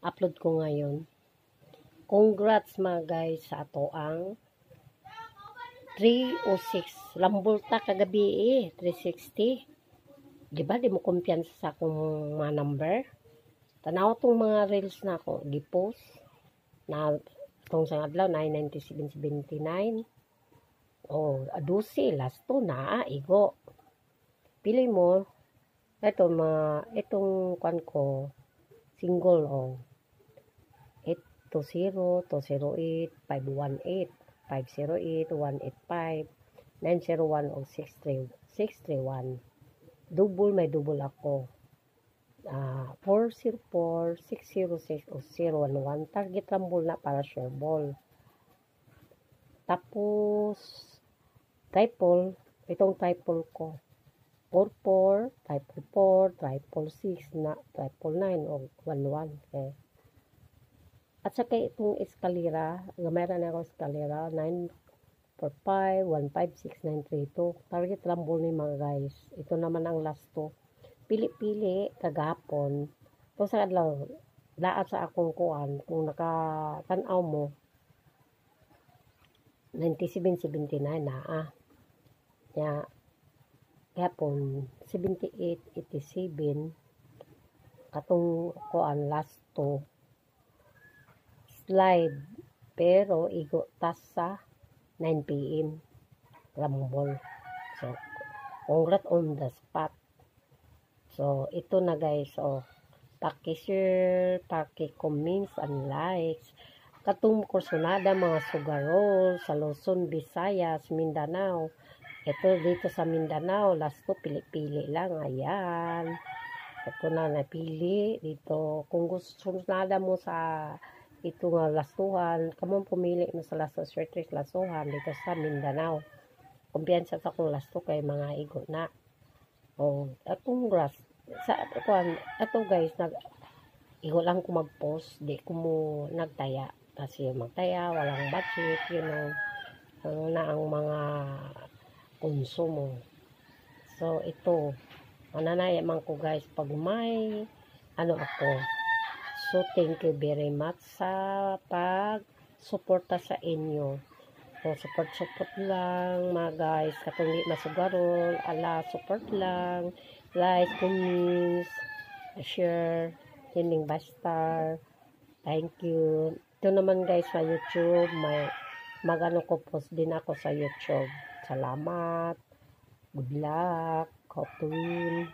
Upload ko ngayon. Congrats mga guys sa ato ang 306 lambulta kagabi 360. Diba di mo kumpiyansa sa akong mga number? Tanaw tong mga reels na ako gipost na itong sa adlaw 997.79. Oh, adusi last to na igo. Pili mo itong kwan ko single 820 208 518 508 185 901 o 631. Double may double ako. 404 606 o 011. Target rambol na para share ball. Tapos triple, itong triple ko 44 triple 6 na triple 9 o 11. Okay. At saka itong eskalera, gamera na ako eskalera 945 156 932. Target rambol ni mga guys. Ito naman ang last to. Pili-pili kagapon. Ito sa adlaw laat sa akong kuan kung nakatanaw mo 97.79 na ya gapon 78.87 katong kuan last to slide pero igo tas sa 9 PM rambol. So congrats on the spot. So ito na guys, so paki-share, paki-comments and likes katong kursonada mga sugarol sa Luzon, Visayas, Mindanao. Ito dito sa Mindanao, last to pili-pili lang. Ayan. Ito na napili dito. Kung gusto nada mo sa ito nga lastuhan, kamong pumili mo sa lasto shirtless lastuhan dito sa Mindanao. Kumpiyansa sa kung lasto kay mga igo na. Oh, atong grass sa ato guys igo lang ko mag-post, di ko mo nagtaya kasi magtaya walang budget, na ang mga konsumo. So ito mananaya man ko guys pag may ako. So thank you very much sa pag suporta sa inyo. So support lang mga guys, katong di masugarol, support lang, like, comments, share, hining basta. Thank you. Ito naman guys sa YouTube, may magano ko post din ako sa YouTube. Salamat. Good luck. Hope to win.